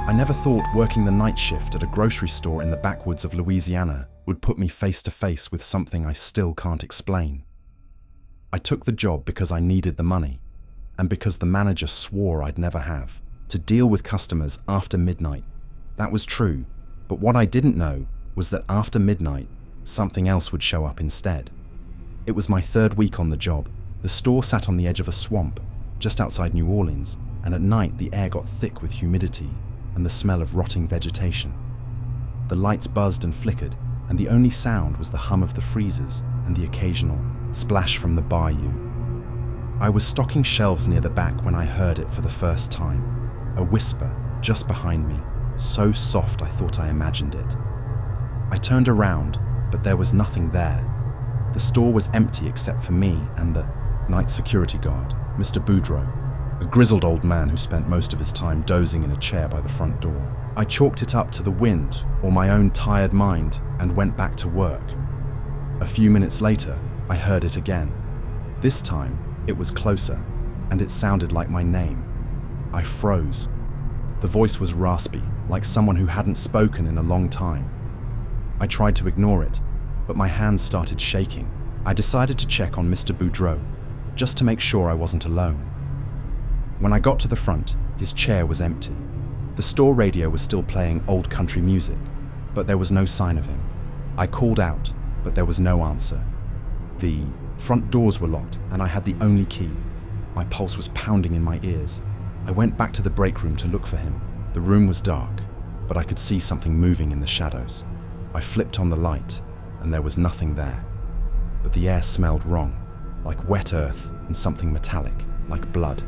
I never thought working the night shift at a grocery store in the backwoods of Louisiana would put me face to face with something I still can't explain. I took the job because I needed the money, and because the manager swore I'd never have to deal with customers after midnight. That was true, but what I didn't know was that after midnight, something else would show up instead. It was my third week on the job. The store sat on the edge of a swamp, just outside New Orleans, and at night the air got thick with humidity and the smell of rotting vegetation. The lights buzzed and flickered, and the only sound was the hum of the freezers and the occasional splash from the bayou. I was stocking shelves near the back when I heard it for the first time, a whisper just behind me, so soft I thought I imagined it. I turned around, but there was nothing there. The store was empty except for me and the night security guard, Mr. Boudreau, a grizzled old man who spent most of his time dozing in a chair by the front door. I chalked it up to the wind or my own tired mind and went back to work. A few minutes later, I heard it again. This time, it was closer, and it sounded like my name. I froze. The voice was raspy, like someone who hadn't spoken in a long time. I tried to ignore it, but my hands started shaking. I decided to check on Mr. Boudreau, just to make sure I wasn't alone. When I got to the front, his chair was empty. The store radio was still playing old country music, but there was no sign of him. I called out, but there was no answer. The front doors were locked, and I had the only key. My pulse was pounding in my ears. I went back to the break room to look for him. The room was dark, but I could see something moving in the shadows. I flipped on the light, and there was nothing there. But the air smelled wrong, like wet earth and something metallic, like blood.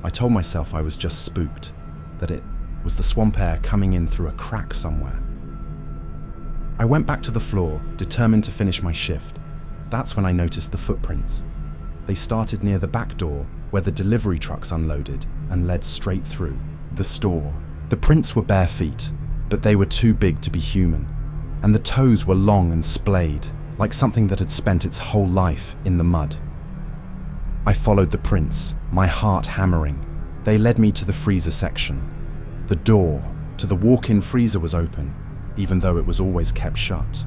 I told myself I was just spooked, that it was the swamp air coming in through a crack somewhere. I went back to the floor, determined to finish my shift. That's when I noticed the footprints. They started near the back door, where the delivery trucks unloaded, and led straight through the store. The prints were bare feet, but they were too big to be human, and the toes were long and splayed, like something that had spent its whole life in the mud. I followed the prints, my heart hammering. They led me to the freezer section. The door to the walk-in freezer was open, even though it was always kept shut.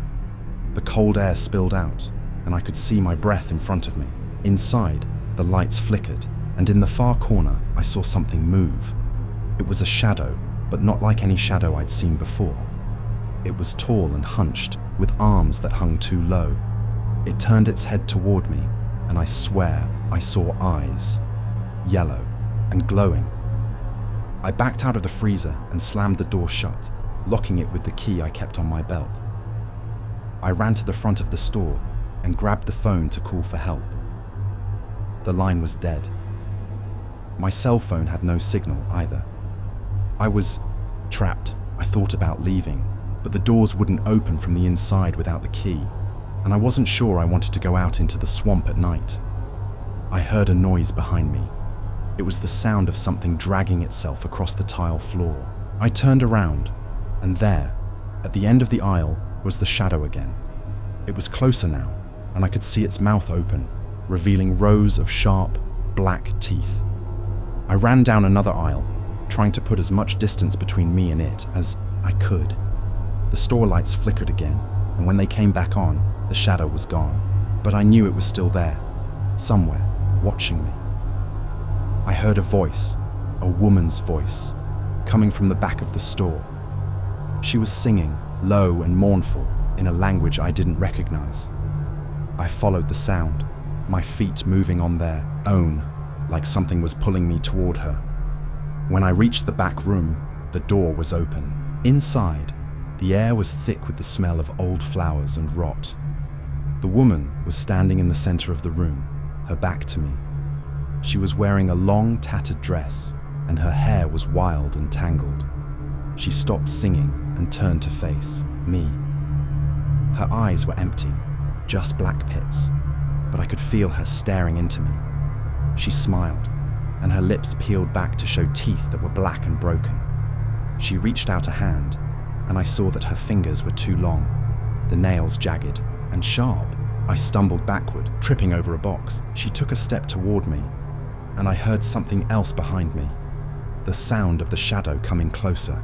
The cold air spilled out, and I could see my breath in front of me. Inside, the lights flickered, and in the far corner, I saw something move. It was a shadow, but not like any shadow I'd seen before. It was tall and hunched, with arms that hung too low. It turned its head toward me, and I swear I saw eyes, yellow and glowing. I backed out of the freezer and slammed the door shut, locking it with the key I kept on my belt. I ran to the front of the store and grabbed the phone to call for help. The line was dead. My cell phone had no signal either. I was trapped. I thought about leaving, but the doors wouldn't open from the inside without the key, and I wasn't sure I wanted to go out into the swamp at night. I heard a noise behind me. It was the sound of something dragging itself across the tile floor. I turned around, and there, at the end of the aisle, was the shadow again. It was closer now, and I could see its mouth open, revealing rows of sharp, black teeth. I ran down another aisle, trying to put as much distance between me and it as I could. The store lights flickered again, and when they came back on, the shadow was gone. But I knew it was still there, somewhere, watching me. I heard a voice, a woman's voice, coming from the back of the store. She was singing, low and mournful, in a language I didn't recognize. I followed the sound, my feet moving on their own, like something was pulling me toward her. When I reached the back room, the door was open. Inside, the air was thick with the smell of old flowers and rot. The woman was standing in the center of the room, her back to me. She was wearing a long, tattered dress, and her hair was wild and tangled. She stopped singing and turned to face me. Her eyes were empty, just black pits, but I could feel her staring into me. She smiled, and her lips peeled back to show teeth that were black and broken. She reached out a hand, and I saw that her fingers were too long, the nails jagged and sharp. I stumbled backward, tripping over a box. She took a step toward me, and I heard something else behind me, the sound of the shadow coming closer.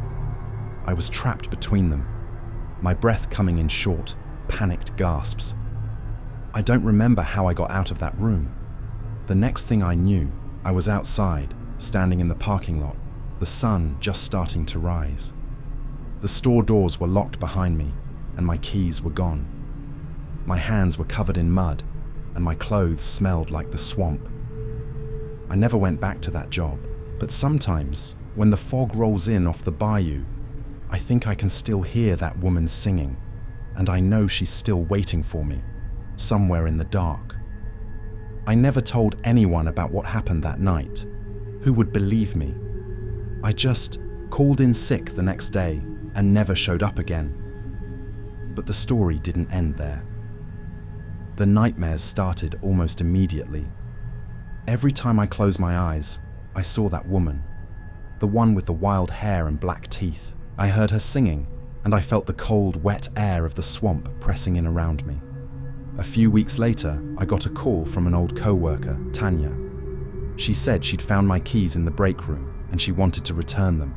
I was trapped between them, my breath coming in short, panicked gasps. I don't remember how I got out of that room. The next thing I knew, I was outside, standing in the parking lot, the sun just starting to rise. The store doors were locked behind me, and my keys were gone. My hands were covered in mud, and my clothes smelled like the swamp. I never went back to that job, but sometimes, when the fog rolls in off the bayou, I think I can still hear that woman singing, and I know she's still waiting for me, somewhere in the dark. I never told anyone about what happened that night. Who would believe me? I just called in sick the next day and never showed up again. But the story didn't end there. The nightmares started almost immediately. Every time I closed my eyes, I saw that woman, the one with the wild hair and black teeth. I heard her singing, and I felt the cold, wet air of the swamp pressing in around me. A few weeks later, I got a call from an old co-worker, Tanya. She said she'd found my keys in the break room, and she wanted to return them.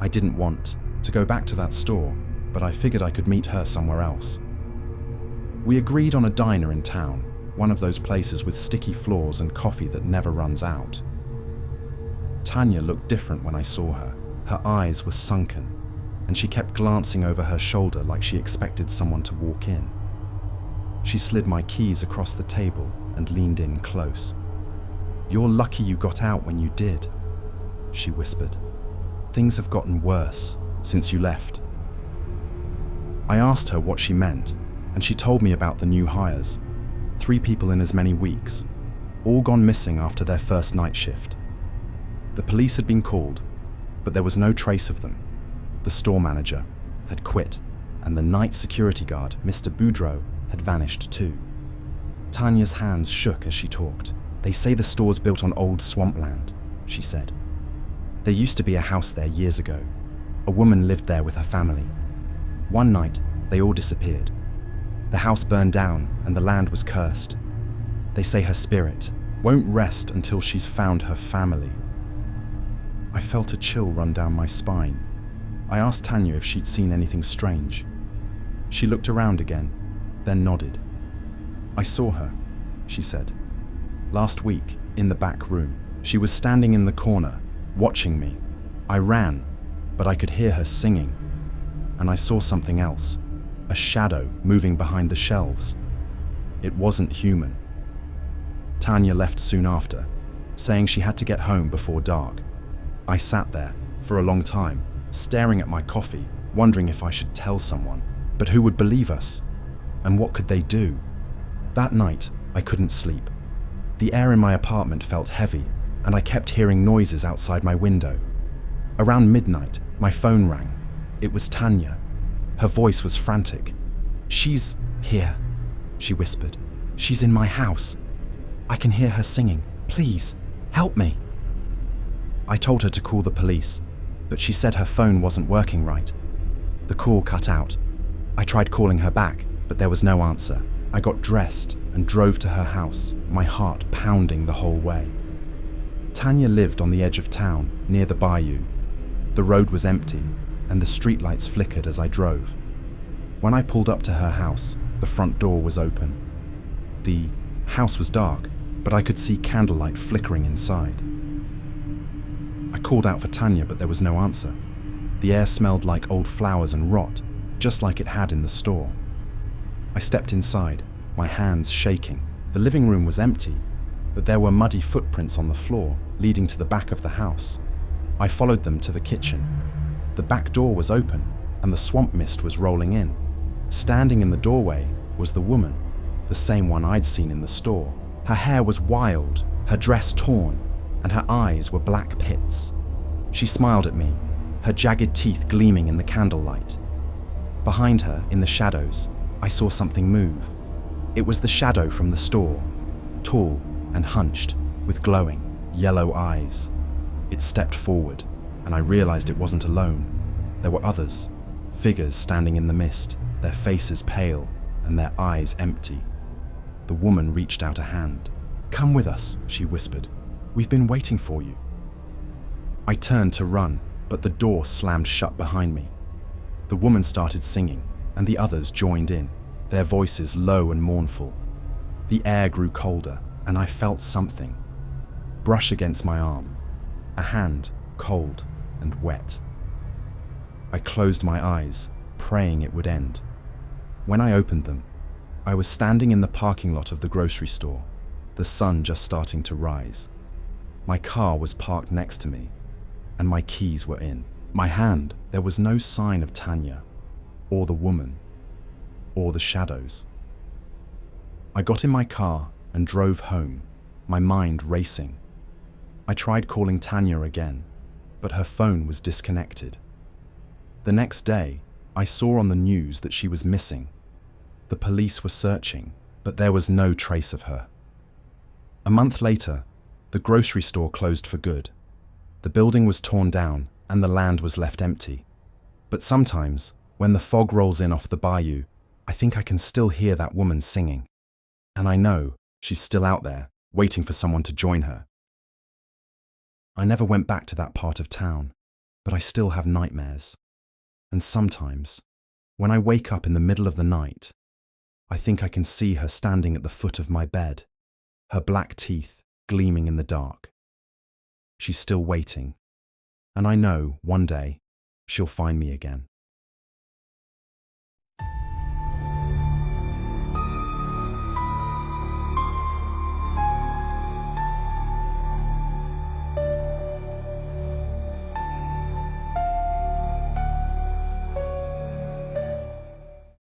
I didn't want to go back to that store, but I figured I could meet her somewhere else. We agreed on a diner in town, one of those places with sticky floors and coffee that never runs out. Tanya looked different when I saw her. Her eyes were sunken, and she kept glancing over her shoulder like she expected someone to walk in. She slid my keys across the table and leaned in close. "You're lucky you got out when you did," she whispered. "Things have gotten worse since you left." I asked her what she meant, and she told me about the new hires. 3 people in as many weeks, all gone missing after their first night shift. The police had been called, but there was no trace of them. The store manager had quit, and the night security guard, Mr. Boudreau, had vanished too. Tanya's hands shook as she talked. "They say the store's built on old swampland," she said. "There used to be a house there years ago. A woman lived there with her family. One night, they all disappeared. The house burned down and the land was cursed. They say her spirit won't rest until she's found her family." I felt a chill run down my spine. I asked Tanya if she'd seen anything strange. She looked around again, then nodded. "I saw her," she said. "Last week, in the back room. She was standing in the corner, watching me. I ran, but I could hear her singing. And I saw something else, a shadow moving behind the shelves. It wasn't human." Tanya left soon after, saying she had to get home before dark. I sat there for a long time, staring at my coffee, wondering if I should tell someone. But who would believe us? And what could they do? That night, I couldn't sleep. The air in my apartment felt heavy, and I kept hearing noises outside my window. Around midnight, my phone rang. It was Tanya. Her voice was frantic. "She's here," she whispered. "She's in my house. I can hear her singing. Please, help me." I told her to call the police, but she said her phone wasn't working right. The call cut out. I tried calling her back, but there was no answer. I got dressed and drove to her house, my heart pounding the whole way. Tanya lived on the edge of town, near the bayou. The road was empty, and the streetlights flickered as I drove. When I pulled up to her house, the front door was open. The house was dark, but I could see candlelight flickering inside. I called out for Tanya, but there was no answer. The air smelled like old flowers and rot, just like it had in the store. I stepped inside, my hands shaking. The living room was empty, but there were muddy footprints on the floor leading to the back of the house. I followed them to the kitchen. The back door was open, and the swamp mist was rolling in. Standing in the doorway was the woman, the same one I'd seen in the store. Her hair was wild, her dress torn, and her eyes were black pits. She smiled at me, her jagged teeth gleaming in the candlelight. Behind her, in the shadows, I saw something move. It was the shadow from the store, tall and hunched, with glowing, yellow eyes. It stepped forward, and I realized it wasn't alone. There were others, figures standing in the mist, their faces pale and their eyes empty. The woman reached out a hand. "Come with us," she whispered. "We've been waiting for you." I turned to run, but the door slammed shut behind me. The woman started singing, and the others joined in, their voices low and mournful. The air grew colder, and I felt something brush against my arm, a hand, cold and wet. I closed my eyes, praying it would end. When I opened them, I was standing in the parking lot of the grocery store, the sun just starting to rise. My car was parked next to me, and my keys were in my hand. There was no sign of Tanya, or the woman, or the shadows. I got in my car and drove home, my mind racing. I tried calling Tanya again, but her phone was disconnected. The next day, I saw on the news that she was missing. The police were searching, but there was no trace of her. A month later, the grocery store closed for good. The building was torn down and the land was left empty. But sometimes, when the fog rolls in off the bayou, I think I can still hear that woman singing. And I know she's still out there, waiting for someone to join her. I never went back to that part of town, but I still have nightmares. And sometimes, when I wake up in the middle of the night, I think I can see her standing at the foot of my bed, her black teeth gleaming in the dark. She's still waiting, and I know one day she'll find me again.